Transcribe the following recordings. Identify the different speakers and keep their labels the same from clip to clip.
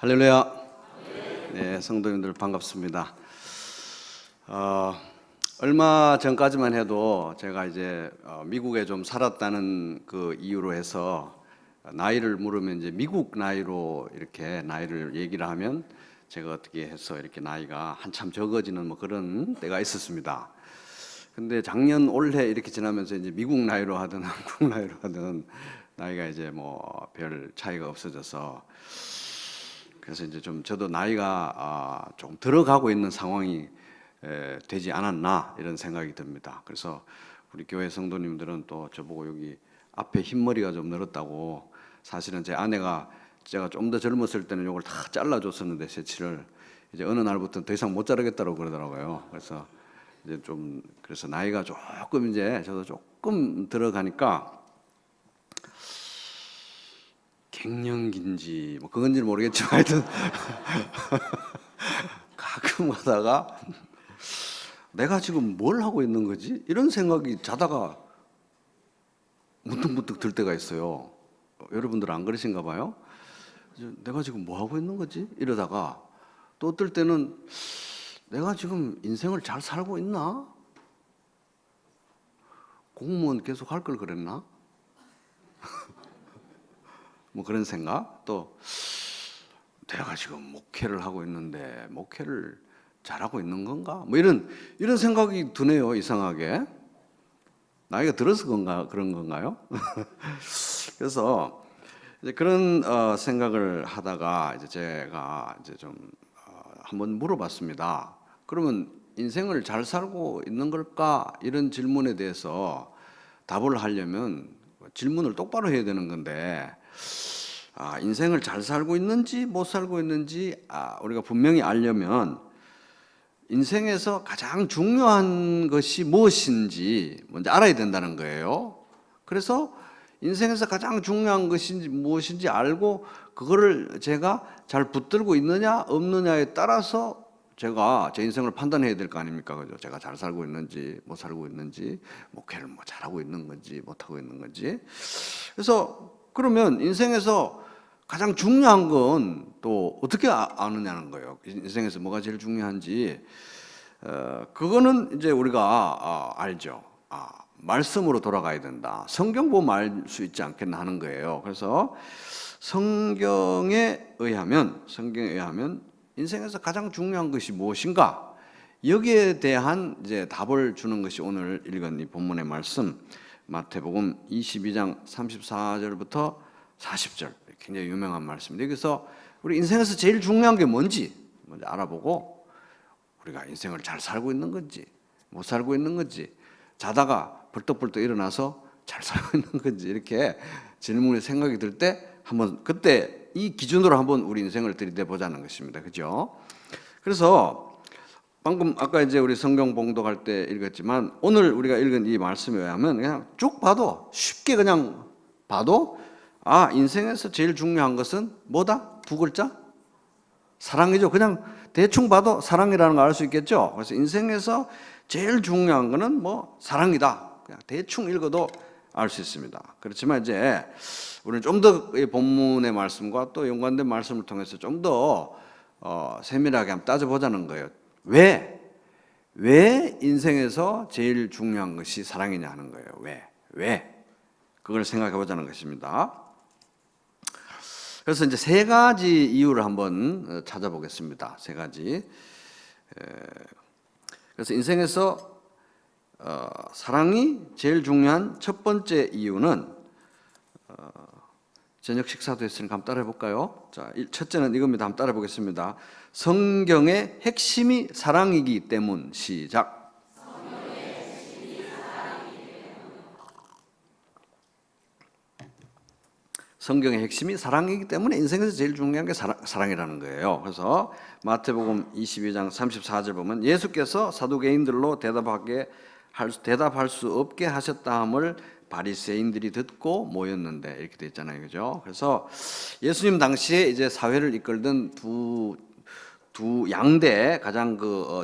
Speaker 1: 할렐루야. 네, 성도님들 반갑습니다. 얼마 전까지만 해도 제가 이제 미국에 좀 살았다는 그 이유로 해서 나이를 물으면 이제 미국 나이로 이렇게 나이를 얘기를 하면 제가 어떻게 해서 이렇게 나이가 한참 적어지는 뭐 그런 때가 있었습니다. 근데 작년 올해 이렇게 지나면서 이제 미국 나이로 하든 한국 나이로 하든 나이가 이제 뭐 별 차이가 없어져서, 그래서 이제 좀 저도 나이가 조금 들어가고 있는 상황이 되지 않았나 이런 생각이 듭니다. 그래서 우리 교회 성도님들은 또 저보고 여기 앞에 흰머리가 좀 늘었다고, 사실은 제 아내가 제가 좀 더 젊었을 때는 이걸 다 잘라줬었는데 새치를 이제 어느 날부터 더 이상 못 자르겠다고 그러더라고요. 그래서 이제 좀 그래서 나이가 조금 이제 저도 조금 들어가니까 갱년기인지 뭐 그건지는 모르겠지만 하여튼 가끔 가다가 내가 지금 뭘 하고 있는 거지? 이런 생각이 자다가 문득문득 들 때가 있어요. 여러분들 안 그러신가 봐요? 내가 지금 뭐 하고 있는 거지? 이러다가 또 어떨 때는 내가 지금 인생을 잘 살고 있나? 공무원 계속 할 걸 그랬나? 뭐 그런 생각. 또 내가 지금 목회를 하고 있는데 목회를 잘하고 있는 건가? 뭐 이런 생각이 드네요. 이상하게 나이가 들어서 그런 건가요? 그래서 이제 그런 생각을 하다가 이제 제가 이제 좀 한번 물어봤습니다. 그러면 인생을 잘 살고 있는 걸까? 이런 질문에 대해서 답을 하려면 질문을 똑바로 해야 되는 건데, 인생을 잘 살고 있는지 못 살고 있는지 우리가 분명히 알려면 인생에서 가장 중요한 것이 무엇인지 먼저 알아야 된다는 거예요. 그래서 인생에서 가장 중요한 것이 무엇인지 알고 그거를 제가 잘 붙들고 있느냐 없느냐에 따라서 제가 제 인생을 판단해야 될 거 아닙니까? 그죠? 제가 잘 살고 있는지 못 살고 있는지, 목회를 뭐 잘하고 있는 건지 못 하고 있는 건지. 그래서 그러면 인생에서 가장 중요한 건 또 어떻게 아느냐는 거예요. 인생에서 뭐가 제일 중요한지. 그거는 이제 우리가 알죠. 말씀으로 돌아가야 된다. 성경 보면 알 수 있지 않겠나 하는 거예요. 그래서 성경에 의하면 인생에서 가장 중요한 것이 무엇인가? 여기에 대한 이제 답을 주는 것이 오늘 읽은 이 본문의 말씀, 마태복음 22장 34절부터 40절, 굉장히 유명한 말씀인데, 여기서 우리 인생에서 제일 중요한 게 뭔지 먼저 알아보고, 우리가 인생을 잘 살고 있는 건지 못 살고 있는 건지, 자다가 벌떡벌떡 일어나서 잘 살고 있는 건지, 이렇게 질문에 생각이 들 때 한번 그때 이 기준으로 한번 우리 인생을 들이대 보자는 것입니다. 그죠? 그래서 방금 아까 이제 우리 성경 봉독할 때 읽었지만, 오늘 우리가 읽은 이 말씀에 의하면 그냥 쭉 봐도, 쉽게 그냥 봐도 인생에서 제일 중요한 것은 뭐다? 두 글자? 사랑이죠. 그냥 대충 봐도 사랑이라는 걸 알 수 있겠죠. 그래서 인생에서 제일 중요한 거는 뭐 사랑이다. 그냥 대충 읽어도 알 수 있습니다. 그렇지만 이제 우리는 좀 더 본문의 말씀과 또 연관된 말씀을 통해서 좀 더 세밀하게 한번 따져보자는 거예요. 왜 인생에서 제일 중요한 것이 사랑이냐 하는 거예요. 왜? 그걸 생각해 보자는 것입니다. 그래서 이제 세 가지 이유를 한번 찾아보겠습니다. 세 가지. 그래서 인생에서 사랑이 제일 중요한 첫 번째 이유는, 저녁 식사도 했으니까 한번 따라해 볼까요? 자, 첫째는 이겁니다. 한번 따라해 보겠습니다. 성경의 핵심이 사랑이기 때문. 시작. 성경의 핵심이 사랑이기 때문에 인생에서 제일 중요한 게 사랑이라는 거예요. 그래서 마태복음 22장 34절 보면, 예수께서 사두개인들로 대답할 수 없게 하셨다함을 바리새인들이 듣고 모였는데, 이렇게 돼 있잖아요. 그죠? 그래서 예수님 당시에 이제 사회를 이끌던 두 양대 가장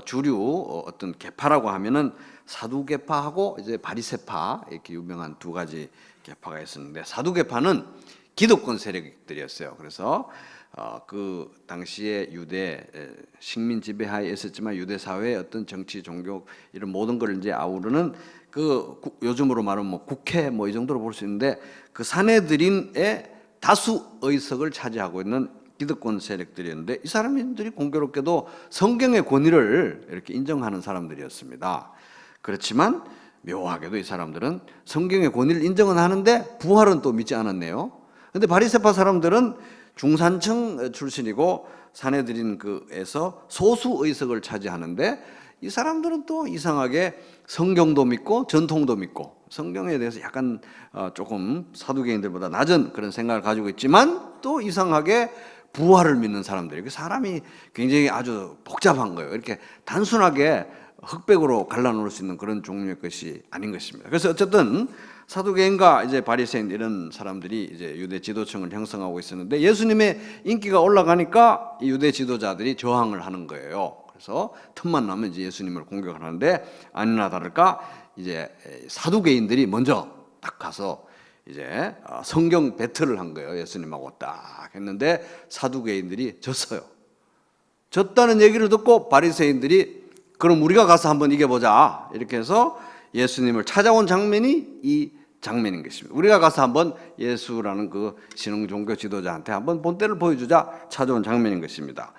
Speaker 1: 주류 어떤 계파라고 하면은 사두개파하고 이제 바리새파, 이렇게 유명한 두 가지 계파가 있었는데, 사두개파는 기득권 세력들이었어요. 그래서 그 당시에 유대 식민 지배하에 있었지만 유대 사회의 어떤 정치, 종교 이런 모든 걸 이제 아우르는 그 요즘으로 말하면 뭐 국회 뭐 이 정도로 볼 수 있는데 그 사내들인의 다수 의석을 차지하고 있는 기득권 세력들이었는데 이 사람들이 공교롭게도 성경의 권위를 이렇게 인정하는 사람들이었습니다. 그렇지만 묘하게도 이 사람들은 성경의 권위를 인정은 하는데 부활은 또 믿지 않았네요. 근데 바리새파 사람들은 중산층 출신이고 사내들인 그에서 소수 의석을 차지하는데 이 사람들은 또 이상하게 성경도 믿고 전통도 믿고 성경에 대해서 약간 조금 사두개인들보다 낮은 그런 생각을 가지고 있지만 또 이상하게 부활을 믿는 사람들이 사람이 굉장히 아주 복잡한 거예요. 이렇게 단순하게 흑백으로 갈라놓을 수 있는 그런 종류의 것이 아닌 것입니다. 그래서 어쨌든 사두개인과 이제 바리새인 이런 사람들이 이제 유대 지도층을 형성하고 있었는데 예수님의 인기가 올라가니까 이 유대 지도자들이 저항을 하는 거예요. 그래서 틈만 나면 이제 예수님을 공격을 하는데 아니나 다를까 이제 사두개인들이 먼저 딱 가서 이제 성경 배틀을 한 거예요. 예수님하고 딱 했는데 사두개인들이 졌어요. 졌다는 얘기를 듣고 바리새인들이 그럼 우리가 가서 한번 이겨보자 이렇게 해서 예수님을 찾아온 장면이 이 장면인 것입니다. 우리가 가서 한번 예수라는 그 신흥 종교 지도자한테 한번 본때를 보여주자 찾아온 장면인 것입니다.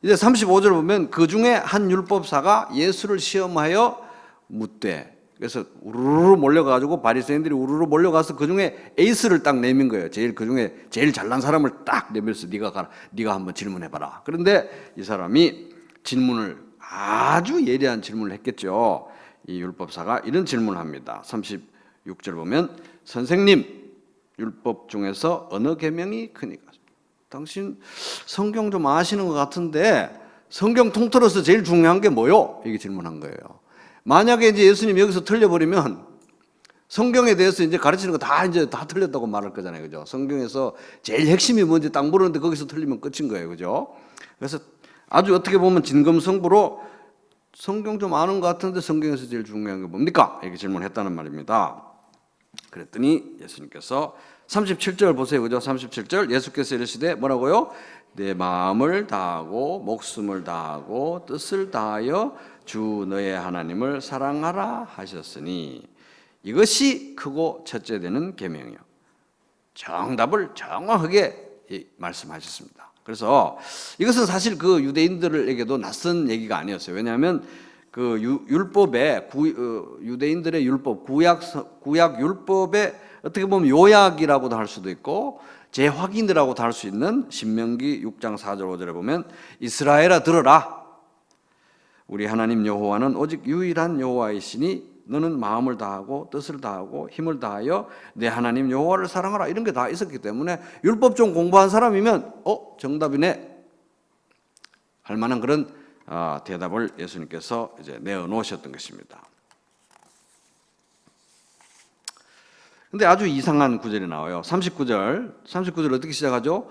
Speaker 1: 이제 35절 보면 그 중에 한 율법사가 예수를 시험하여 묻되 그래서 우르르 몰려가지고 바리새인들이 우르르 몰려가서 그 중에 에이스를 딱 내민 거예요. 그 중에 제일 잘난 사람을 딱 내밀어서 네가 한번 질문해봐라. 그런데 이 사람이 질문을 아주 예리한 질문을 했겠죠. 이 율법사가 이런 질문을 합니다. 36절 보면 선생님 율법 중에서 어느 계명이 크니까? 당신 성경 좀 아시는 것 같은데 성경 통틀어서 제일 중요한 게 뭐요? 이게 질문한 거예요. 만약에 이제 예수님 여기서 틀려버리면 성경에 대해서 이제 가르치는 거 다 틀렸다고 말할 거잖아요. 그죠? 성경에서 제일 핵심이 뭔지 딱 모르는데 거기서 틀리면 끝인 거예요. 그죠? 그래서 아주 어떻게 보면 진검승부로 성경 좀 아는 것 같은데 성경에서 제일 중요한 게 뭡니까? 이렇게 질문했다는 말입니다. 그랬더니 예수님께서 37절 보세요. 그죠? 37절 예수께서 이르시되 뭐라고요? 내 마음을 다하고 목숨을 다하고 뜻을 다하여 주 너의 하나님을 사랑하라 하셨으니 이것이 크고 첫째 되는 계명이요. 정답을 정확하게 말씀하셨습니다. 그래서 이것은 사실 그 유대인들에게도 낯선 얘기가 아니었어요. 왜냐하면 그 율법에 유대인들의 율법 구약 율법에 어떻게 보면 요약이라고도 할 수도 있고 재확인이라고도 할 수 있는 신명기 6장 4절 5절에 보면 이스라엘아 들어라. 우리 하나님 여호와는 오직 유일한 여호와이시니 너는 마음을 다하고 뜻을 다하고 힘을 다하여 내 하나님 여호와를 사랑하라. 이런 게 다 있었기 때문에 율법 좀 공부한 사람이면 정답이네 할 만한 그런 대답을 예수님께서 이제 내어놓으셨던 것입니다. 근데 아주 이상한 구절이 나와요. 39절 어떻게 시작하죠?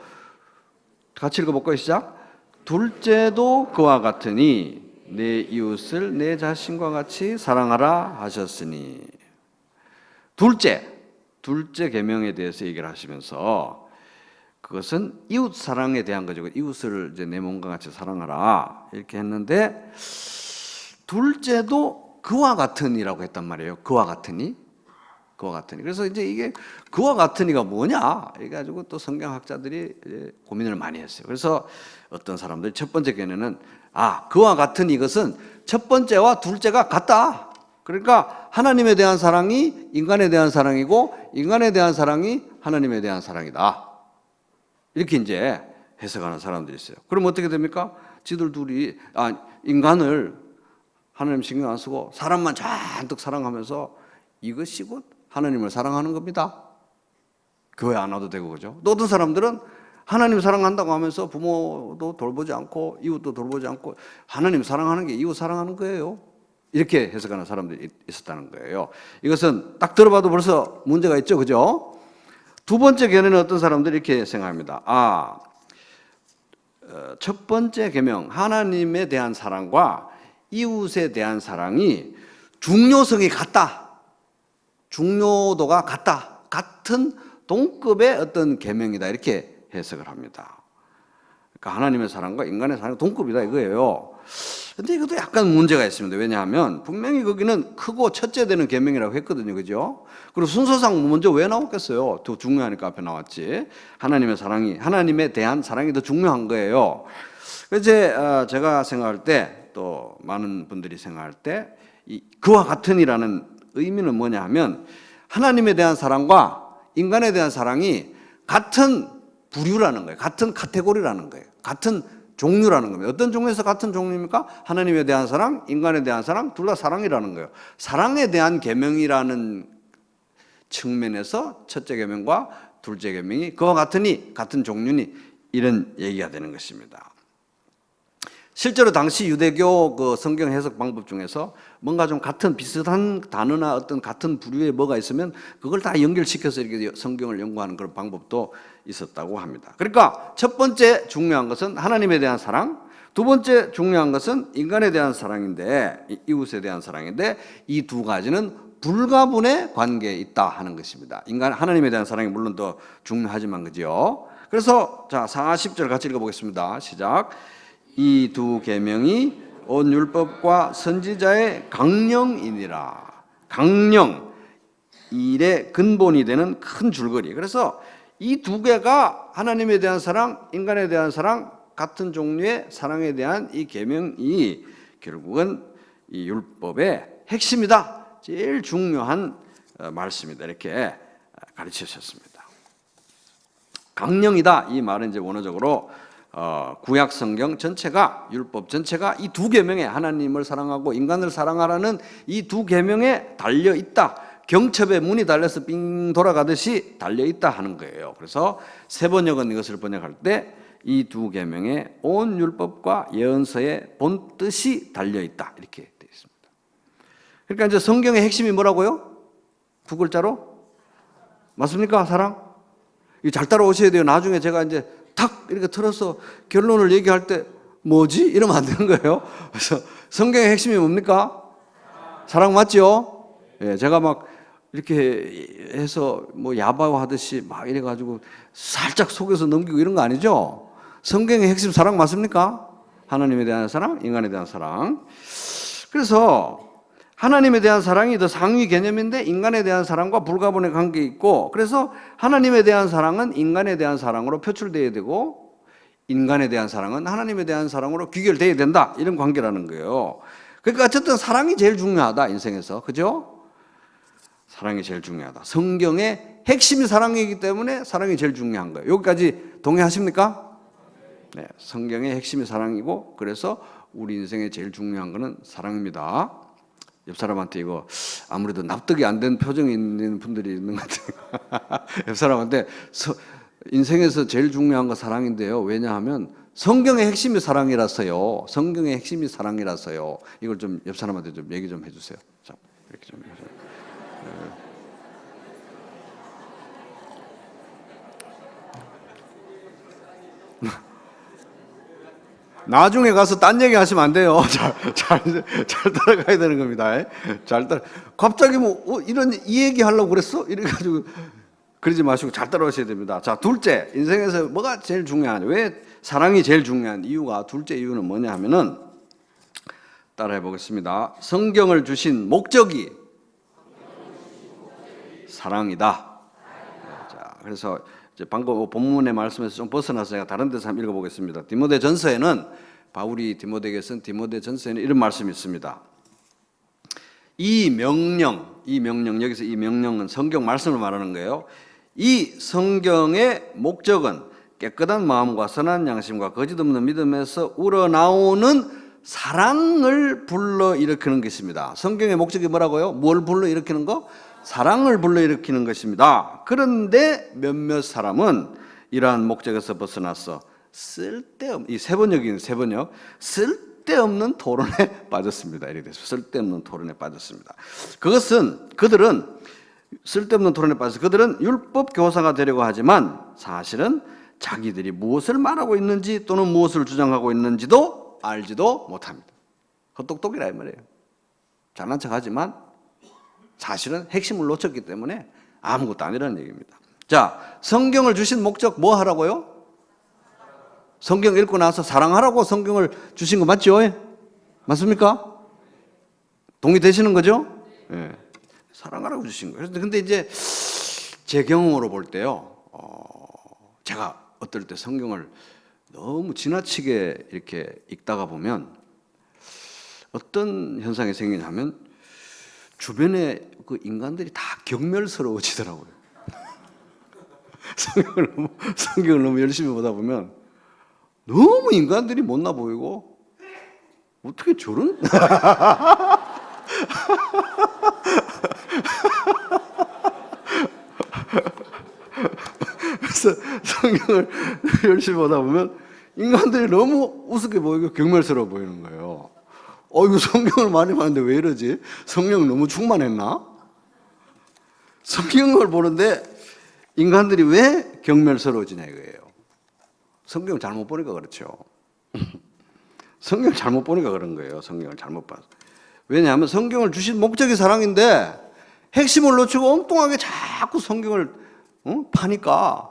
Speaker 1: 같이 읽어볼까요? 시작. 둘째도 그와 같으니 내 이웃을 내 자신과 같이 사랑하라 하셨으니 둘째 계명에 대해서 얘기를 하시면서 그것은 이웃 사랑에 대한 거죠. 이웃을 이제 내 몸과 같이 사랑하라 이렇게 했는데 둘째도 그와 같으니라고 했단 말이에요. 그와 같으니. 그래서 이제 이게 그와 같으니가 뭐냐? 이래 가지고 또 성경학자들이 고민을 많이 했어요. 그래서 어떤 사람들이 첫 번째 견해는 그와 같은 이것은 첫 번째와 둘째가 같다. 그러니까 하나님에 대한 사랑이 인간에 대한 사랑이고 인간에 대한 사랑이 하나님에 대한 사랑이다. 이렇게 이제 해석하는 사람들이 있어요. 그럼 어떻게 됩니까? 지들 둘이 인간을 하나님 신경 안 쓰고 사람만 잔뜩 사랑하면서 이것이 곧 하나님을 사랑하는 겁니다. 교회 안 와도 되고 그죠? 또 어떤 사람들은 하나님 사랑한다고 하면서 부모도 돌보지 않고 이웃도 돌보지 않고 하나님 사랑하는 게 이웃 사랑하는 거예요. 이렇게 해석하는 사람들이 있었다는 거예요. 이것은 딱 들어봐도 벌써 문제가 있죠. 그죠? 두 번째 견해는 어떤 사람들이 이렇게 생각합니다. 첫 번째 계명 하나님에 대한 사랑과 이웃에 대한 사랑이 중요성이 같다. 중요도가 같다. 같은 동급의 어떤 계명이다. 이렇게 해석을 합니다. 그러니까 하나님의 사랑과 인간의 사랑이 동급이다 이거예요. 근데 이것도 약간 문제가 있습니다. 왜냐하면 분명히 거기는 크고 첫째 되는 계명이라고 했거든요. 그죠? 그리고 순서상 먼저 왜 나왔겠어요? 더 중요하니까 앞에 나왔지. 하나님의 사랑이, 하나님에 대한 사랑이 더 중요한 거예요. 그래서 제가 생각할 때, 또 많은 분들이 생각할 때, 그와 같은이라는 의미는 뭐냐 하면 하나님에 대한 사랑과 인간에 대한 사랑이 같은 부류라는 거예요. 같은 카테고리라는 거예요. 같은 종류라는 겁니다. 어떤 종류에서 같은 종류입니까? 하나님에 대한 사랑, 인간에 대한 사랑, 둘 다 사랑이라는 거예요. 사랑에 대한 계명이라는 측면에서 첫째 계명과 둘째 계명이 그와 같으니, 같은 종류니, 이런 얘기가 되는 것입니다. 실제로 당시 유대교 그 성경 해석 방법 중에서 뭔가 좀 같은 비슷한 단어나 어떤 같은 부류의 뭐가 있으면 그걸 다 연결시켜서 이렇게 성경을 연구하는 그런 방법도 있었다고 합니다. 그러니까 첫 번째 중요한 것은 하나님에 대한 사랑, 두 번째 중요한 것은 인간에 대한 사랑인데, 이웃에 대한 사랑인데, 이 두 가지는 불가분의 관계에 있다 하는 것입니다. 하나님에 대한 사랑이 물론 더 중요하지만, 그죠? 그래서 자, 40절 같이 읽어보겠습니다. 시작. 이 두 계명이 온 율법과 선지자의 강령이니라. 강령, 일의 근본이 되는 큰 줄거리. 그래서 이 두 개가 하나님에 대한 사랑, 인간에 대한 사랑, 같은 종류의 사랑에 대한 이 계명이 결국은 이 율법의 핵심이다. 제일 중요한 말씀이다. 이렇게 가르쳐 주셨습니다. 강령이다. 이 말은 이제 원어적으로 구약 성경 전체가, 율법 전체가 이 두 계명에, 하나님을 사랑하고 인간을 사랑하라는 이 두 계명에 달려 있다. 경첩의 문이 달려서 빙 돌아가듯이 달려 있다 하는 거예요. 그래서 세번역은 이것을 번역할 때 이 두 계명에 온 율법과 예언서의 본 뜻이 달려 있다. 이렇게 되어 있습니다. 그러니까 이제 성경의 핵심이 뭐라고요? 두 글자로? 맞습니까? 사랑? 이거 잘 따라오셔야 돼요. 나중에 제가 이제 탁 이렇게 틀어서 결론을 얘기할 때 뭐지? 이러면 안 되는 거예요. 그래서 성경의 핵심이 뭡니까? 사랑 맞죠? 예, 제가 막 이렇게 해서 뭐 야바하듯이 막 이래가지고 살짝 속여서 넘기고 이런 거 아니죠? 성경의 핵심 사랑 맞습니까? 하나님에 대한 사랑, 인간에 대한 사랑. 그래서 하나님에 대한 사랑이 더 상위 개념인데 인간에 대한 사랑과 불가분의 관계에 있고, 그래서 하나님에 대한 사랑은 인간에 대한 사랑으로 표출되어야 되고 인간에 대한 사랑은 하나님에 대한 사랑으로 귀결되어야 된다. 이런 관계라는 거예요. 그러니까 어쨌든 사랑이 제일 중요하다, 인생에서. 그죠? 사랑이 제일 중요하다. 성경의 핵심이 사랑이기 때문에 사랑이 제일 중요한 거예요. 여기까지 동의하십니까? 네, 성경의 핵심이 사랑이고, 그래서 우리 인생에 제일 중요한 것은 사랑입니다. 옆 사람한테 이거 아무래도 납득이 안 된 표정이 있는 분들이 있는 것 같아요. 옆 사람한테 인생에서 제일 중요한 건 사랑인데요. 왜냐하면 성경의 핵심이 사랑이라서요. 성경의 핵심이 사랑이라서요. 이걸 좀 옆 사람한테 좀 얘기 좀 해주세요. 자, 이렇게 좀 해주세요. 나중에 가서 딴 얘기 하시면 안 돼요. 잘 따라가야 되는 겁니다. 갑자기 이런 이 얘기 하려고 그랬어? 이래가지고 그러지 마시고 잘 따라오셔야 됩니다. 자, 둘째, 인생에서 뭐가 제일 중요하냐? 왜 사랑이 제일 중요한 이유가, 둘째 이유는 뭐냐 하면은, 따라해 보겠습니다. 성경을 주신 목적이 사랑이다. 자, 그래서 이제 방금 본문의 말씀에서 좀 벗어나서 제가 다른 데서 한번 읽어보겠습니다. 디모데전서에는, 바울이 디모데에게 쓴 디모데전서에는 이런 말씀이 있습니다. 이 명령, 여기서 이 명령은 성경 말씀을 말하는 거예요. 이 성경의 목적은 깨끗한 마음과 선한 양심과 거짓 없는 믿음에서 우러나오는 사랑을 불러일으키는 것입니다. 성경의 목적이 뭐라고요? 뭘 불러일으키는 거? 사랑을 불러일으키는 것입니다. 그런데 몇몇 사람은 이러한 목적에서 벗어나서 이 세번역인 세번역, 쓸데없는 토론에 빠졌습니다. 이렇게 돼서 쓸데없는 토론에 빠졌습니다. 그들은 쓸데없는 토론에 빠져서 그들은 율법 교사가 되려고 하지만 사실은 자기들이 무엇을 말하고 있는지 또는 무엇을 주장하고 있는지도 알지도 못합니다. 헛똑똑이라 이 말이에요. 잘난 척하지만 사실은 핵심을 놓쳤기 때문에 아무것도 아니라는 얘기입니다. 자, 성경을 주신 목적 뭐 하라고요? 성경 읽고 나서 사랑하라고 성경을 주신 거 맞죠? 맞습니까? 동의되시는 거죠? 예. 사랑하라고 주신 거예요. 근데 이제 제 경험으로 볼 때요, 제가 어떨 때 성경을 너무 지나치게 이렇게 읽다가 보면 어떤 현상이 생기냐면 주변에 그 인간들이 다 경멸스러워지더라고요. 성경을 너무 열심히 보다 보면 너무 인간들이 못나 보이고 어떻게 저런? 그래서 성경을 열심히 보다 보면 인간들이 너무 우습게 보이고 경멸스러워 보이는 거예요. 이거 성경을 많이 봤는데 왜 이러지? 성령 너무 충만했나? 성경을 보는데 인간들이 왜 경멸스러워지냐 이거예요. 성경을 잘못 보니까 그렇죠. 성경을 잘못 보니까 그런 거예요. 성경을 잘못 봐서. 왜냐하면 성경을 주신 목적이 사랑인데 핵심을 놓치고 엉뚱하게 자꾸 성경을 파니까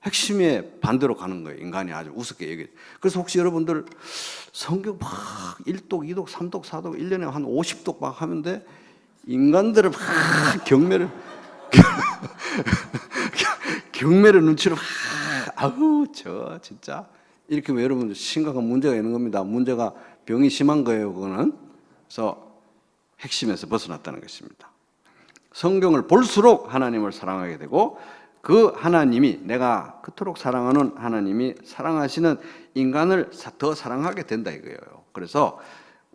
Speaker 1: 핵심에 반대로 가는 거예요. 인간이 아주 우습게 얘기해요. 그래서 혹시 여러분들 성경 막 1독, 2독, 3독, 4독 1년에 한 50독 막 하는데 인간들을 막 경멸의 눈치로 막 저 진짜 이렇게 왜 여러분들 심각한 문제가 있는 겁니다. 문제가 병이 심한 거예요. 그거는. 그래서 핵심에서 벗어났다는 것입니다. 성경을 볼수록 하나님을 사랑하게 되고 그 하나님이 내가 그토록 사랑하는 하나님이 사랑하시는 인간을 더 사랑하게 된다 이거예요. 그래서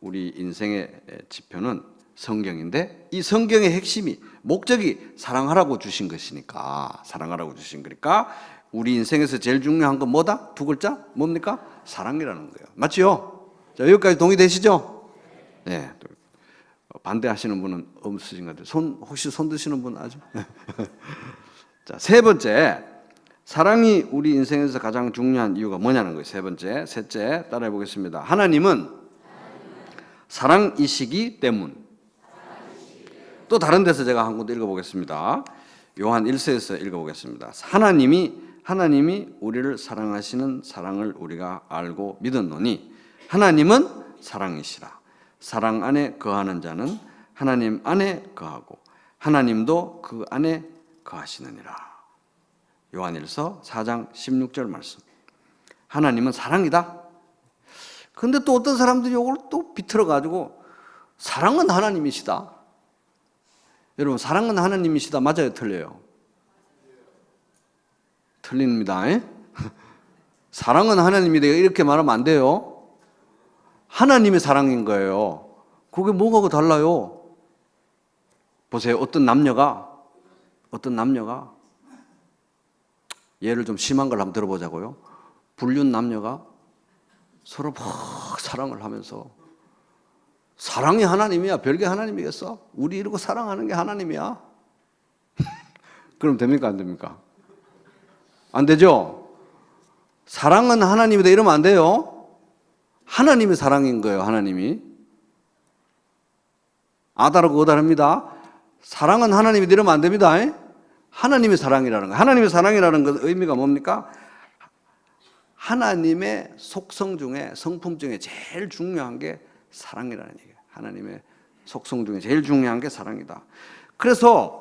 Speaker 1: 우리 인생의 지표는 성경인데 이 성경의 핵심이 목적이 사랑하라고 주신 것이니까 사랑하라고 주신 거니까 우리 인생에서 제일 중요한 건 뭐다? 두 글자? 뭡니까? 사랑이라는 거예요. 맞죠? 자, 여기까지 동의되시죠? 네. 반대하시는 분은 없으신 것 같아요. 혹시 손 드시는 분 아주? 자, 세 번째. 사랑이 우리 인생에서 가장 중요한 이유가 뭐냐는 거예요. 세 번째. 셋째, 따라해 보겠습니다. 하나님은 사랑이시기 때문. 또 다른 데서 제가 한 군데 읽어보겠습니다. 요한 1서에서 읽어보겠습니다. 하나님이 우리를 사랑하시는 사랑을 우리가 알고 믿었노니 하나님은 사랑이시라. 사랑 안에 거하는 자는 하나님 안에 거하고 하나님도 그 안에 거하시느니라. 요한일서 4장 16절 말씀. 하나님은 사랑이다. 근데 또 어떤 사람들이 이걸 또 비틀어가지고 사랑은 하나님이시다. 여러분 사랑은 하나님이시다 맞아요? 틀려요? 틀립니다. 사랑은 하나님이다 이렇게 말하면 안 돼요. 하나님의 사랑인 거예요. 그게 뭐가 달라요? 보세요. 어떤 남녀가 예를 좀 심한 걸 한번 들어보자고요. 불륜 남녀가 서로 막 사랑을 하면서 사랑이 하나님이야. 별게 하나님이겠어? 우리 이러고 사랑하는 게 하나님이야. 그럼 됩니까? 안 됩니까? 안 되죠? 사랑은 하나님이다 이러면 안 돼요. 하나님이 사랑인 거예요. 하나님이. 아다르고 어다릅니다. 사랑은 하나님이다 이러면 안 됩니다. 하나님의 사랑이라는 거. 하나님의 사랑이라는 것 의미가 뭡니까? 하나님의 속성 중에 성품 중에 제일 중요한 게 사랑이라는 얘기예요. 하나님의 속성 중에 제일 중요한 게 사랑이다. 그래서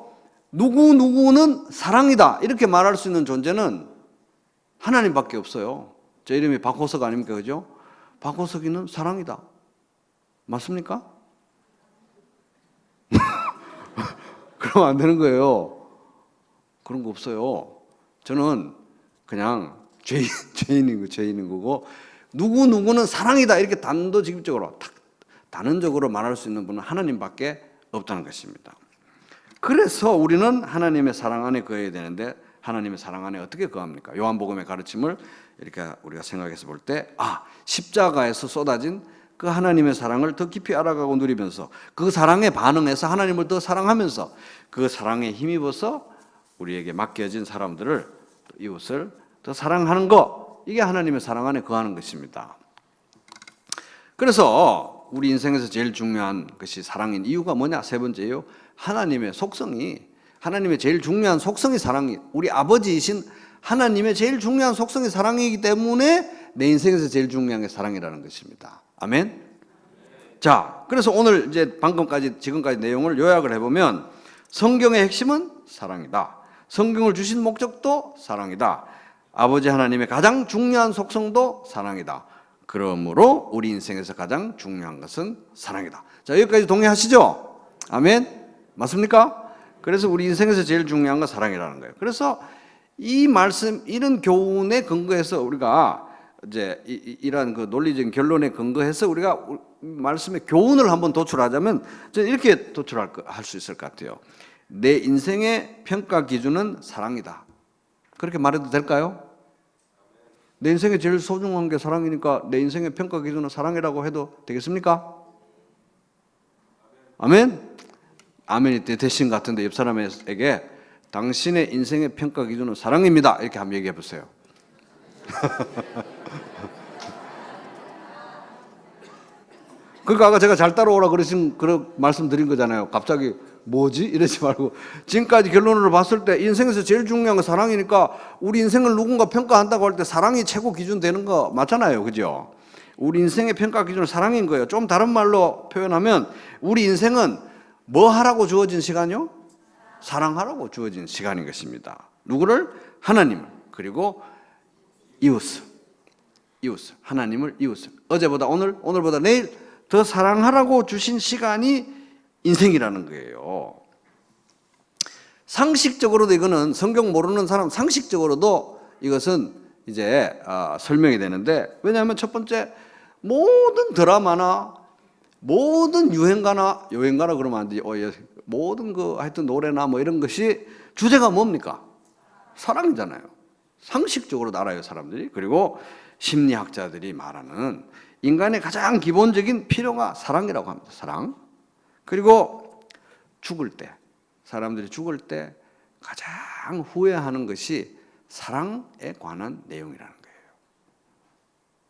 Speaker 1: 누구는 사랑이다 이렇게 말할 수 있는 존재는 하나님밖에 없어요. 제 이름이 박호석 아닙니까? 그죠? 박호석이는 사랑이다. 맞습니까? 그러면 안 되는 거예요. 그런 거 없어요. 저는 그냥 죄인인 거고 누구는 사랑이다 이렇게 단도직입적으로 단언적으로 말할 수 있는 분은 하나님밖에 없다는 것입니다. 그래서 우리는 하나님의 사랑 안에 거해야 되는데 하나님의 사랑 안에 어떻게 거합니까? 요한복음의 가르침을 이렇게 우리가 생각해서 볼 때 십자가에서 쏟아진 그 하나님의 사랑을 더 깊이 알아가고 누리면서 그 사랑에 반응해서 하나님을 더 사랑하면서 그 사랑에 힘입어서 우리에게 맡겨진 사람들을 이웃을 더 사랑하는 것 이게 하나님의 사랑 안에 거하는 것입니다. 그래서 우리 인생에서 제일 중요한 것이 사랑인 이유가 뭐냐? 세 번째요. 하나님의 속성이 하나님의 제일 중요한 속성이 사랑이 우리 아버지이신 하나님의 제일 중요한 속성이 사랑이기 때문에 내 인생에서 제일 중요한 게 사랑이라는 것입니다. 아멘. 자, 그래서 오늘 이제 지금까지 내용을 요약을 해보면 성경의 핵심은 사랑이다. 성경을 주신 목적도 사랑이다. 아버지 하나님의 가장 중요한 속성도 사랑이다. 그러므로 우리 인생에서 가장 중요한 것은 사랑이다. 자, 여기까지 동의하시죠? 아멘. 맞습니까? 그래서 우리 인생에서 제일 중요한 건 사랑이라는 거예요. 그래서 이 말씀, 이런 교훈에 근거해서 우리가 이제 이러한 그 논리적인 결론에 근거해서 우리가 말씀의 교훈을 한번 도출하자면 저는 이렇게 도출할 수 있을 것 같아요. 내 인생의 평가 기준은 사랑이다. 그렇게 말해도 될까요? 내 인생에 제일 소중한 게 사랑이니까 내 인생의 평가 기준은 사랑이라고 해도 되겠습니까? 아멘? 아멘이 대신 같은데 옆 사람에게 당신의 인생의 평가 기준은 사랑입니다. 이렇게 한번 얘기해 보세요. 그러니까 아까 제가 잘 따라오라 그런 말씀 드린 거잖아요. 갑자기 뭐지? 이러지 말고 지금까지 결론으로 봤을 때 인생에서 제일 중요한 건 사랑이니까 우리 인생을 누군가 평가한다고 할 때 사랑이 최고 기준 되는 거 맞잖아요. 그죠? 우리 인생의 평가 기준은 사랑인 거예요. 좀 다른 말로 표현하면 우리 인생은 뭐 하라고 주어진 시간이요? 사랑하라고 주어진 시간인 것입니다. 누구를? 하나님을. 그리고 이웃을. 하나님을 이웃을. 어제보다 오늘보다 내일 더 사랑하라고 주신 시간이 인생이라는 거예요. 상식적으로도 이거는 성경 모르는 사람 상식적으로도 이것은 이제 설명이 되는데, 왜냐하면 첫 번째 모든 드라마나 모든 유행가나 그러면 안 되지. 모든 하여튼 노래나 뭐 이런 것이 주제가 뭡니까? 사랑이잖아요. 상식적으로도 알아요, 사람들이. 그리고 심리학자들이 말하는 인간의 가장 기본적인 필요가 사랑이라고 합니다. 사랑. 그리고 사람들이 죽을 때 가장 후회하는 것이 사랑에 관한 내용이라는 거예요.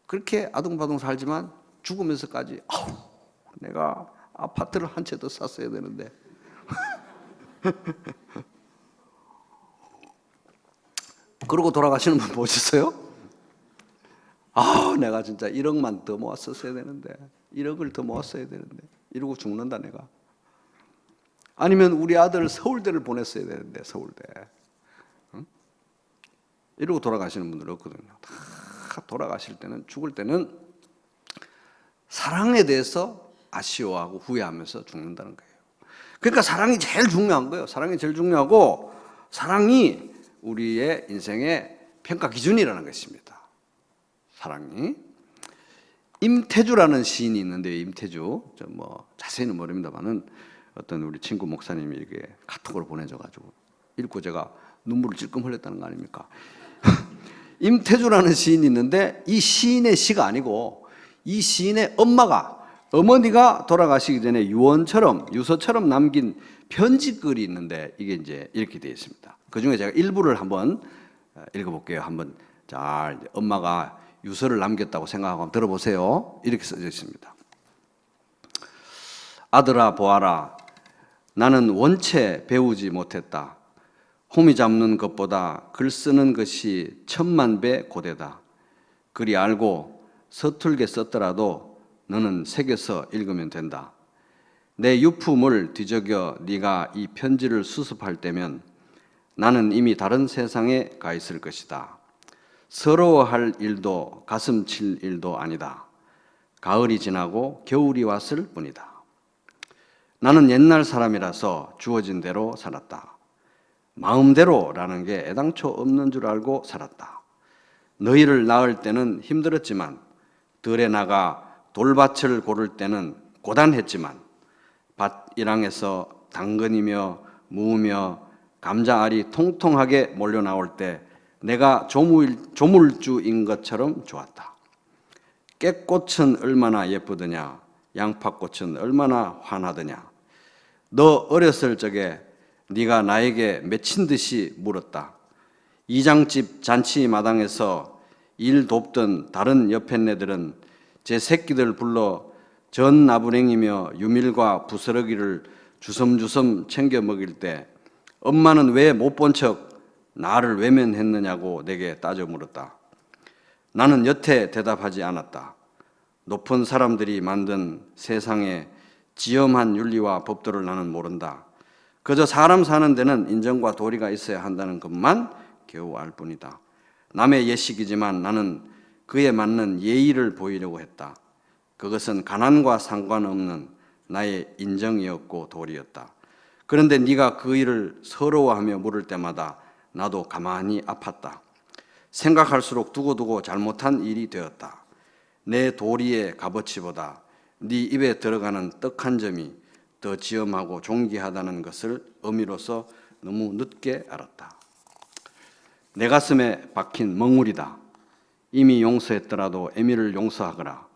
Speaker 1: 그렇게 아둥바둥 살지만 죽으면서까지 내가 아파트를 한 채 더 샀어야 되는데 그러고 돌아가시는 분 보셨어요? 내가 진짜 1억만 더 모았었어야 되는데 1억을 더 모았어야 되는데 이러고 죽는다 내가. 아니면 우리 아들 서울대를 보냈어야 되는데 서울대. 응? 이러고 돌아가시는 분들 없거든요. 다 돌아가실 때는, 죽을 때는 사랑에 대해서 아쉬워하고 후회하면서 죽는다는 거예요. 그러니까 사랑이 제일 중요한 거예요. 사랑이 제일 중요하고 사랑이 우리의 인생의 평가 기준이라는 것입니다. 사랑이. 임태주라는 시인이 있는데, 임태주, 자세히는 모릅니다만은 어떤 우리 친구 목사님이 이렇게 카톡으로 보내줘가지고 읽고 제가 눈물을 찔끔 흘렸다는 거 아닙니까? 임태주라는 시인이 있는데 이 시인의 시가 아니고 이 시인의 어머니가 돌아가시기 전에 유서처럼 남긴 편지글이 있는데 이게 이제 이렇게 되어 있습니다. 그 중에 제가 일부를 한번 읽어볼게요. 한번 잘 엄마가 유서를 남겼다고 생각하고 한번 들어보세요. 이렇게 써져 있습니다. 아들아 보아라. 나는 원체 배우지 못했다. 호미 잡는 것보다 글 쓰는 것이 천만 배 고되다. 그리 알고 서툴게 썼더라도 너는 새겨서 읽으면 된다. 내 유품을 뒤적여 네가 이 편지를 수습할 때면 나는 이미 다른 세상에 가 있을 것이다. 서러워할 일도 가슴 칠 일도 아니다. 가을이 지나고 겨울이 왔을 뿐이다. 나는 옛날 사람이라서 주어진 대로 살았다. 마음대로라는 게 애당초 없는 줄 알고 살았다. 너희를 낳을 때는 힘들었지만 들에 나가 돌밭을 고를 때는 고단했지만 밭 일항에서 당근이며 무며 감자알이 통통하게 몰려 나올 때 내가 조물주인 것처럼 좋았다. 깨꽃은 얼마나 예쁘더냐, 양파꽃은 얼마나 환하더냐. 너 어렸을 적에 네가 나에게 맺힌 듯이 물었다. 이장집 잔치 마당에서 일 돕던 다른 옆에네들은 제 새끼들 불러 전나부랭이며 유밀과 부스러기를 주섬주섬 챙겨 먹일 때 엄마는 왜 못 본 척 나를 외면했느냐고 내게 따져 물었다. 나는 여태 대답하지 않았다. 높은 사람들이 만든 세상의 지엄한 윤리와 법도를 나는 모른다. 그저 사람 사는 데는 인정과 도리가 있어야 한다는 것만 겨우 알 뿐이다. 남의 예식이지만 나는 그에 맞는 예의를 보이려고 했다. 그것은 가난과 상관없는 나의 인정이었고 도리였다. 그런데 네가 그 일을 서러워하며 물을 때마다 나도 가만히 아팠다. 생각할수록 두고두고 잘못한 일이 되었다. 내 도리의 값어치보다 네 입에 들어가는 떡 한 점이 더 지엄하고 존귀하다는 것을 어미로서 너무 늦게 알았다. 내 가슴에 박힌 멍울이다. 이미 용서했더라도 애미를 용서하거라.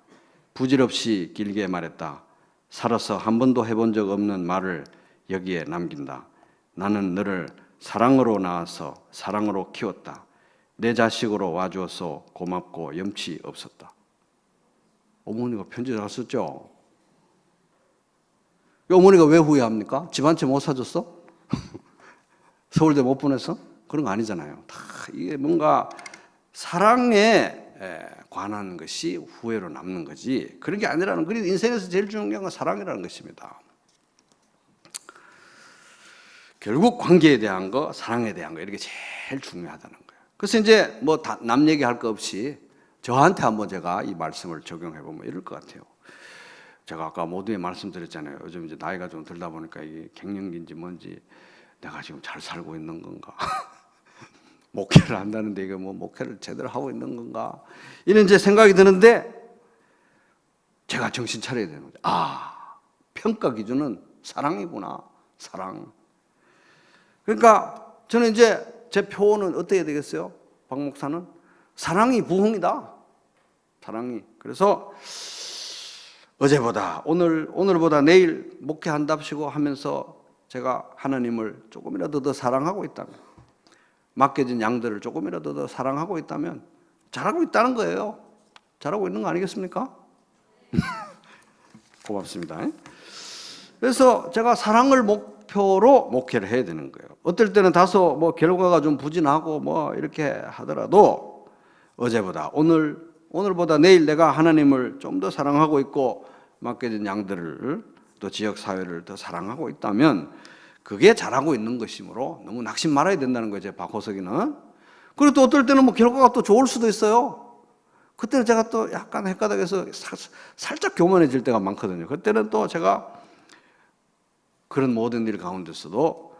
Speaker 1: 부질없이 길게 말했다. 살아서 한 번도 해본 적 없는 말을 여기에 남긴다. 나는 너를 사랑으로 낳아서 사랑으로 키웠다. 내 자식으로 와주어서 고맙고 염치 없었다. 어머니가 편지 잘 썼죠? 어머니가 왜 후회합니까? 집 한 채 못 사줬어? 서울대 못 보냈어? 그런 거 아니잖아요. 다 이게 뭔가 사랑에 관한 것이 후회로 남는 거지 그런 게 아니라는, 그래서 인생에서 제일 중요한 건 사랑이라는 것입니다. 결국 관계에 대한 거, 사랑에 대한 거, 이렇게 제일 중요하다는 거예요. 그래서 이제 뭐 남 얘기할 거 없이 저한테 한번 제가 이 말씀을 적용해 보면 이럴 것 같아요. 제가 아까 모두에 말씀드렸잖아요. 요즘 이제 나이가 좀 들다 보니까 이게 갱년기인지 뭔지 내가 지금 잘 살고 있는 건가? 목회를 한다는데 이게 뭐 목회를 제대로 하고 있는 건가? 이런 이제 생각이 드는데 제가 정신 차려야 되는 거죠. 평가 기준은 사랑이구나. 사랑. 그러니까 저는 이제 제 표현은 어떻게 되겠어요? 박 목사는 사랑이 부흥이다. 사랑이. 그래서 어제보다 오늘보다 내일 목회한답시고 하면서 제가 하나님을 조금이라도 더 사랑하고 있다면, 맡겨진 양들을 조금이라도 더 사랑하고 있다면 잘하고 있다는 거예요. 잘하고 있는 거 아니겠습니까? 고맙습니다. 그래서 제가 사랑을 목표로 목회를 해야 되는 거예요. 어떨 때는 다소 뭐 결과가 좀 부진하고 뭐 이렇게 하더라도 어제보다 오늘보다 내일 내가 하나님을 좀 더 사랑하고 있고 맡겨진 양들을 또 지역 사회를 더 사랑하고 있다면 그게 잘하고 있는 것이므로 너무 낙심 말아야 된다는 거죠. 박호석이는. 그리고 또 어떨 때는 뭐 결과가 또 좋을 수도 있어요. 그때는 제가 또 약간 헷가닥해서 살짝 교만해질 때가 많거든요. 그때는 또 제가 그런 모든 일 가운데서도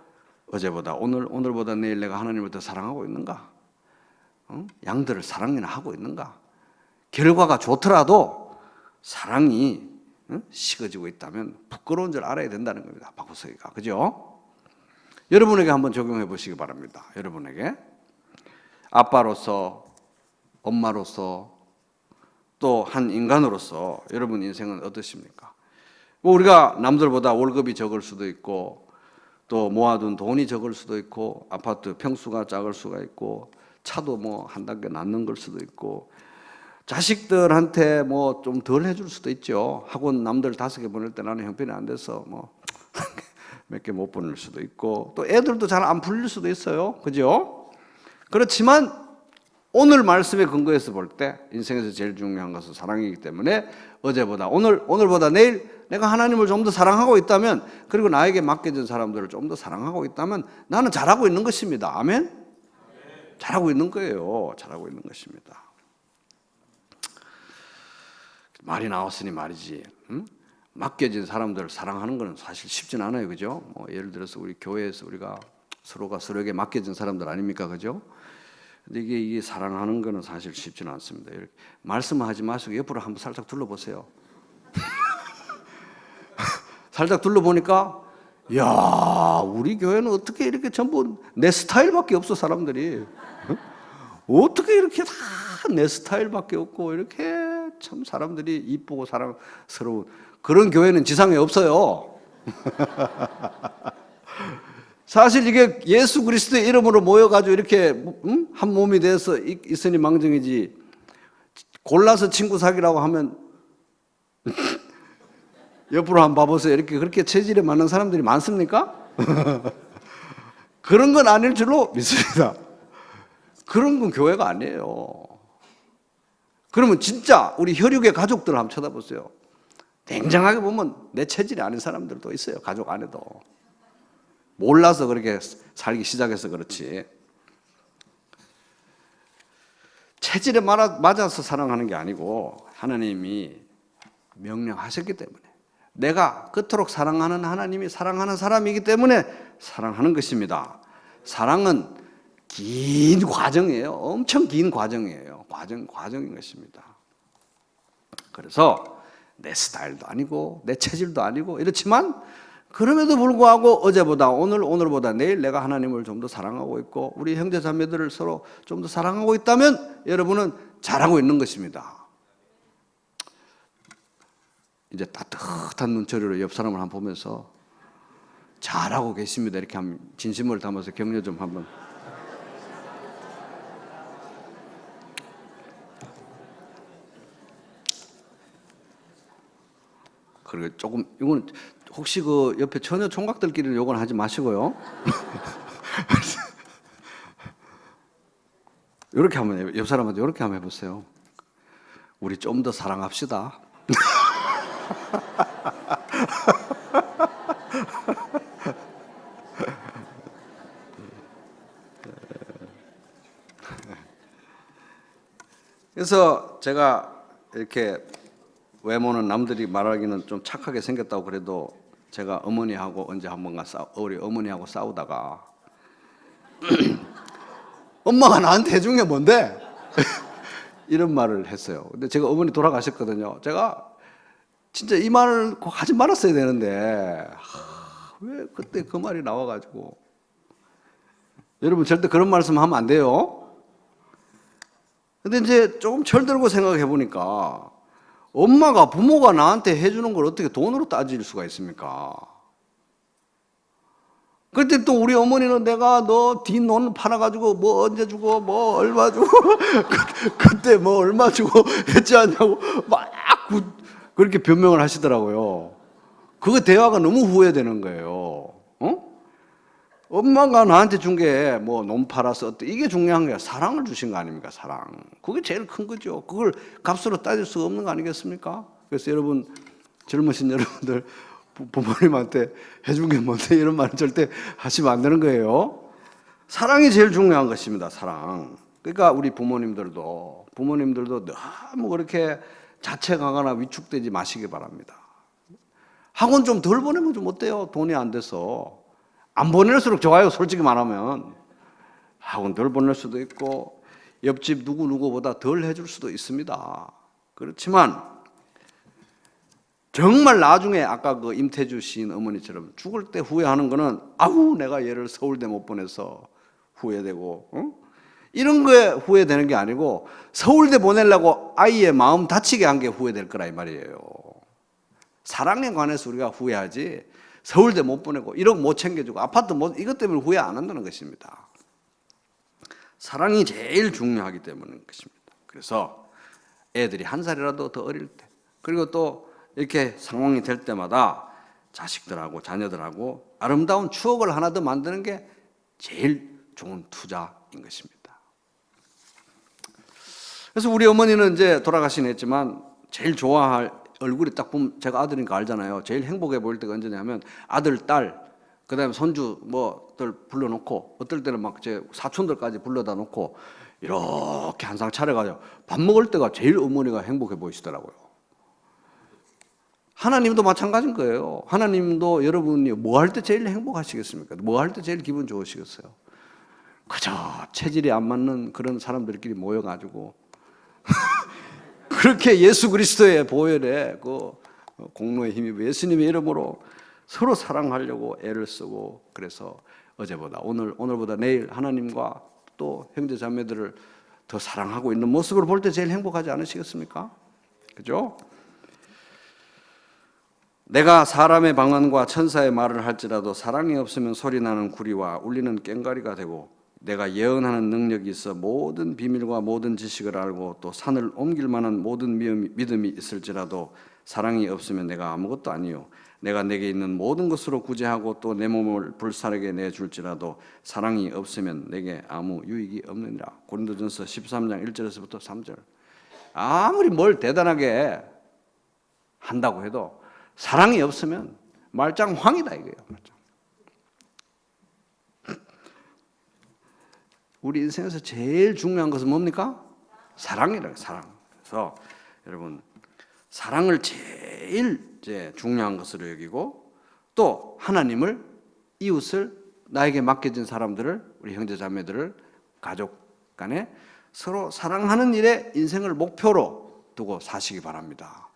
Speaker 1: 어제보다 오늘보다 내일 내가 하나님을 더 사랑하고 있는가? 양들을 사랑이나 하고 있는가? 결과가 좋더라도 사랑이 식어지고 있다면 부끄러운 줄 알아야 된다는 겁니다. 박호석이가. 그죠? 여러분에게 한번 적용해 보시기 바랍니다. 여러분에게. 아빠로서, 엄마로서, 또 한 인간으로서 여러분 인생은 어떠십니까? 뭐 우리가 남들보다 월급이 적을 수도 있고 또 모아둔 돈이 적을 수도 있고 아파트 평수가 작을 수가 있고 차도 뭐 한 단계 낮는 걸 수도 있고 자식들한테 뭐 좀 덜 해줄 수도 있죠. 학원 남들 5개 보낼 때 나는 형편이 안 돼서 뭐 몇 개 못 보낼 수도 있고 또 애들도 잘 안 풀릴 수도 있어요. 그죠? 그렇지만 오늘 말씀에 근거해서 볼 때 인생에서 제일 중요한 것은 사랑이기 때문에 어제보다 오늘보다 내일 내가 하나님을 좀 더 사랑하고 있다면, 그리고 나에게 맡겨진 사람들을 좀 더 사랑하고 있다면 나는 잘하고 있는 것입니다. 아멘? 잘하고 있는 거예요. 잘하고 있는 것입니다. 말이 나왔으니 말이지. 맡겨진 사람들을 사랑하는 것은 사실 쉽진 않아요. 그죠? 뭐 예를 들어서 우리 교회에서 우리가 서로가 서로에게 맡겨진 사람들 아닙니까? 그죠? 근데 이게 사랑하는 거는 사실 쉽지는 않습니다. 이렇게 말씀하지 마시고 옆으로 한번 살짝 둘러보세요. 살짝 둘러보니까 야, 우리 교회는 어떻게 이렇게 전부 내 스타일밖에 없어 사람들이. 어떻게 이렇게 다 내 스타일밖에 없고 이렇게 참 사람들이 이쁘고 사랑스러운 그런 교회는 지상에 없어요. 사실 이게 예수 그리스도의 이름으로 모여가지고 이렇게 한 몸이 돼서 있으니 망정이지, 골라서 친구 사귀라고 하면 옆으로 한번 봐보세요. 이렇게 그렇게 체질에 맞는 사람들이 많습니까? 그런 건 아닐 줄로 믿습니다. 그런 건 교회가 아니에요. 그러면 진짜 우리 혈육의 가족들 한번 쳐다보세요. 냉정하게 보면 내 체질이 아닌 사람들도 있어요. 가족 안에도. 몰라서 그렇게 살기 시작해서 그렇지. 체질에 맞아서 사랑하는 게 아니고 하나님이 명령하셨기 때문에, 내가 그토록 사랑하는 하나님이 사랑하는 사람이기 때문에 사랑하는 것입니다. 사랑은 긴 과정이에요. 엄청 긴 과정이에요. 과정인 것입니다. 그래서 내 스타일도 아니고 내 체질도 아니고 이렇지만, 그럼에도 불구하고 어제보다 오늘보다 내일 내가 하나님을 좀 더 사랑하고 있고 우리 형제 자매들을 서로 좀 더 사랑하고 있다면 여러분은 잘하고 있는 것입니다. 이제 따뜻한 눈초리로 옆 사람을 한번 보면서 잘하고 계십니다 이렇게 한번 진심을 담아서 격려 좀 한번. 그리고 조금 이건 혹시 그 옆에 처녀 총각들끼리는 요건 하지 마시고요. 이렇게 한번 옆 사람한테 이렇게 한번 해보세요. 우리 좀 더 사랑합시다. 그래서 제가 이렇게 외모는 남들이 말하기는 좀 착하게 생겼다고 그래도 제가 어머니하고 언제 한번가 우리 어머니하고 싸우다가 엄마가 나한테 해준 게 뭔데? 이런 말을 했어요. 근데 제가 어머니 돌아가셨거든요. 제가 진짜 이 말을 꼭 하지 말았어야 되는데 왜 그때 그 말이 나와가지고. 여러분 절대 그런 말씀 하면 안 돼요. 근데 이제 조금 철들고 생각해 보니까 엄마가 부모가 나한테 해주는 걸 어떻게 돈으로 따질 수가 있습니까? 그때 또 우리 어머니는 내가 너 뒷돈 팔아가지고 뭐 언제 주고 뭐 얼마 주고 그때 뭐 얼마 주고 했지 않냐고 막 그렇게 변명을 하시더라고요. 그거 대화가 너무 후회되는 거예요. 엄마가 나한테 준 게 뭐 논 팔아서 이게 중요한 거야. 사랑을 주신 거 아닙니까? 사랑. 그게 제일 큰 거죠. 그걸 값으로 따질 수가 없는 거 아니겠습니까? 그래서 여러분, 젊으신 여러분들 부모님한테 해준 게 뭔데 이런 말은 절대 하시면 안 되는 거예요. 사랑이 제일 중요한 것입니다. 사랑. 그러니까 우리 부모님들도 너무 그렇게 자책하거나 위축되지 마시기 바랍니다. 학원 좀 덜 보내면 좀 어때요? 돈이 안 돼서. 안 보낼수록 좋아요. 솔직히 말하면. 학원 덜 보낼 수도 있고 옆집 누구보다 덜 해줄 수도 있습니다. 그렇지만 정말 나중에 아까 그 임태주 시인 어머니처럼 죽을 때 후회하는 거는 아우 내가 얘를 서울대 못 보내서 후회되고 이런 거에 후회되는 게 아니고 서울대 보내려고 아이의 마음 다치게 한 게 후회될 거라 이 말이에요. 사랑에 관해서 우리가 후회하지 서울대 못 보내고 1억 못 챙겨주고 아파트 못 이것 때문에 후회 안 한다는 것입니다. 사랑이 제일 중요하기 때문인 것입니다. 그래서 애들이 한 살이라도 더 어릴 때 그리고 또 이렇게 상황이 될 때마다 자식들하고 자녀들하고 아름다운 추억을 하나 더 만드는 게 제일 좋은 투자인 것입니다. 그래서 우리 어머니는 이제 돌아가신 했지만 제일 좋아할 얼굴이 딱 보면 제가 아들이니까 알잖아요. 제일 행복해 보일 때가 언제냐면 아들, 딸, 그다음에 손주 뭐들 불러놓고 어떨 때는 막 제 사촌들까지 불러다 놓고 이렇게 한상 차려가지고 밥 먹을 때가 제일 어머니가 행복해 보이시더라고요. 하나님도 마찬가지인 거예요. 하나님도 여러분이 뭐 할 때 제일 행복하시겠습니까? 뭐 할 때 제일 기분 좋으시겠어요? 그저 체질이 안 맞는 그런 사람들끼리 모여가지고 그렇게 예수 그리스도의 보혈에 그 공로에 힘입어 예수님의 이름으로 서로 사랑하려고 애를 쓰고 그래서 어제보다 오늘보다 내일 하나님과 또 형제 자매들을 더 사랑하고 있는 모습을 볼 때 제일 행복하지 않으시겠습니까? 그죠? 내가 사람의 방언과 천사의 말을 할지라도 사랑이 없으면 소리나는 구리와 울리는 꽹과리가 되고 내가 예언하는 능력이 있어 모든 비밀과 모든 지식을 알고 또 산을 옮길 만한 모든 믿음이 있을지라도 사랑이 없으면 내가 아무것도 아니요. 내가 내게 있는 모든 것으로 구제하고 또 내 몸을 불사르게 내줄지라도 사랑이 없으면 내게 아무 유익이 없느니라. 고린도전서 13장 1절에서부터 3절. 아무리 뭘 대단하게 한다고 해도 사랑이 없으면 말짱황이다 이거예요. 말짱. 우리 인생에서 제일 중요한 것은 뭡니까? 사랑이라고. 사랑. 그래서 여러분 사랑을 제일 중요한 것으로 여기고 또 하나님을, 이웃을, 나에게 맡겨진 사람들을, 우리 형제 자매들을, 가족 간에 서로 사랑하는 일에 인생을 목표로 두고 사시기 바랍니다.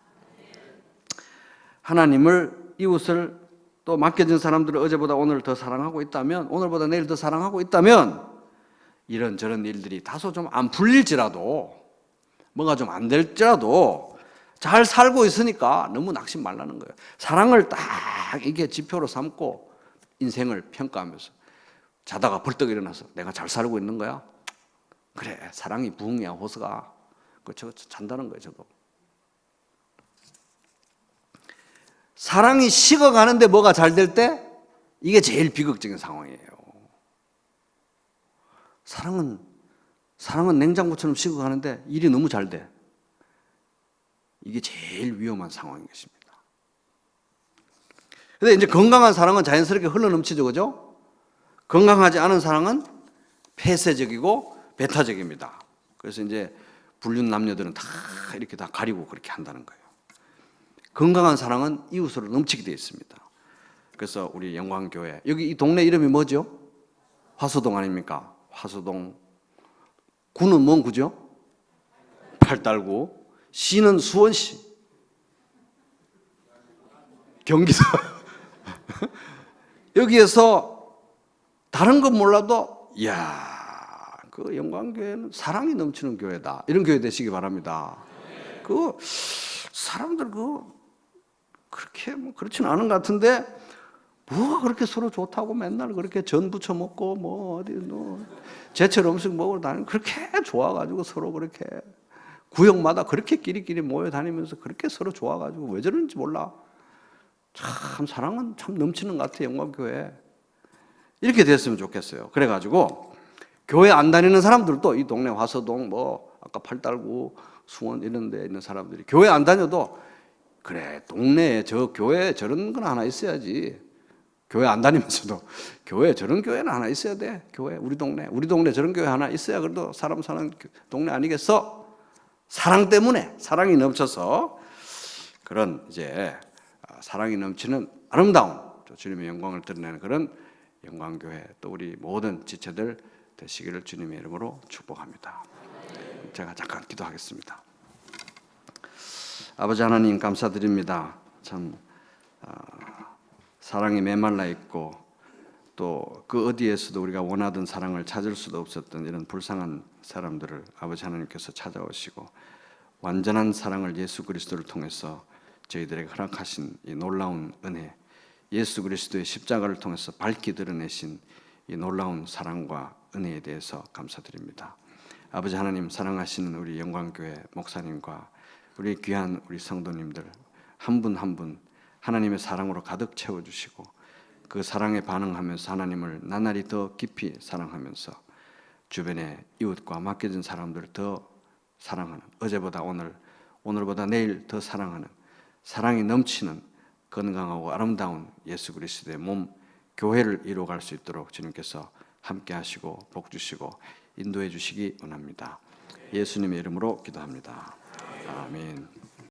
Speaker 1: 하나님을, 이웃을, 또 맡겨진 사람들을 어제보다 오늘 더 사랑하고 있다면, 오늘보다 내일 더 사랑하고 있다면 이런저런 일들이 다소 좀 안 풀릴지라도, 뭐가 좀 안 될지라도 잘 살고 있으니까 너무 낙심 말라는 거예요. 사랑을 딱 이게 지표로 삼고 인생을 평가하면서 자다가 벌떡 일어나서 내가 잘 살고 있는 거야? 그래, 사랑이 부흥이야, 호수가. 저거 잔다는 거예요, 저거. 사랑이 식어가는데 뭐가 잘 될 때 이게 제일 비극적인 상황이에요. 사랑은 냉장고처럼 식어가는데 일이 너무 잘 돼. 이게 제일 위험한 상황인 것입니다. 근데 이제 건강한 사랑은 자연스럽게 흘러넘치죠, 그죠? 건강하지 않은 사랑은 폐쇄적이고 배타적입니다. 그래서 이제 불륜 남녀들은 다 이렇게 다 가리고 그렇게 한다는 거예요. 건강한 사랑은 이웃으로 넘치게 되어 있습니다. 그래서 우리 영광교회, 여기 이 동네 이름이 뭐죠? 화수동 아닙니까? 화수동. 구는 뭔 구죠? 팔달구. 시는 수원시. 경기도. 여기에서 다른 건 몰라도 이야, 그 영광교회는 사랑이 넘치는 교회다. 이런 교회 되시기 바랍니다. 그 사람들 그렇게 그렇지는 않은 것 같은데 뭐가 그렇게 서로 좋다고 맨날 그렇게 전 부쳐 먹고 뭐 어디 제철 음식 먹으러 다니고 그렇게 좋아가지고 서로 그렇게 구역마다 그렇게 끼리끼리 모여 다니면서 그렇게 서로 좋아가지고 왜 저런지 몰라. 참 사랑은 참 넘치는 것 같아요, 영광교회. 이렇게 됐으면 좋겠어요. 그래가지고 교회 안 다니는 사람들도 이 동네 화서동 뭐 아까 팔달구 수원 이런 데 있는 사람들이 교회 안 다녀도 그래, 동네에 저 교회에 저런 건 하나 있어야지. 교회 안 다니면서도 교회에 저런 교회는 하나 있어야 돼. 교회, 우리 동네 저런 교회 하나 있어야 그래도 사람 사는 동네 아니겠어? 사랑 때문에, 사랑이 넘쳐서 그런 이제 사랑이 넘치는 아름다운 주님의 영광을 드러내는 그런 영광교회, 또 우리 모든 지체들 되시기를 주님의 이름으로 축복합니다. 제가 잠깐 기도하겠습니다. 아버지 하나님 감사드립니다. 참 사랑이 메말라 있고 또 그 어디에서도 우리가 원하던 사랑을 찾을 수도 없었던 이런 불쌍한 사람들을 아버지 하나님께서 찾아오시고 완전한 사랑을 예수 그리스도를 통해서 저희들에게 허락하신 이 놀라운 은혜, 예수 그리스도의 십자가를 통해서 밝히 드러내신 이 놀라운 사랑과 은혜에 대해서 감사드립니다. 아버지 하나님, 사랑하시는 우리 영광교회 목사님과 우리 귀한 우리 성도님들 한 분 한 분 하나님의 사랑으로 가득 채워주시고 그 사랑에 반응하면서 하나님을 나날이 더 깊이 사랑하면서 주변의 이웃과 맡겨진 사람들을 더 사랑하는, 어제보다 오늘, 오늘보다 내일 더 사랑하는, 사랑이 넘치는 건강하고 아름다운 예수 그리스도의 몸 교회를 이루어갈 수 있도록 주님께서 함께 하시고 복 주시고 인도해 주시기 원합니다. 예수님의 이름으로 기도합니다. 아멘.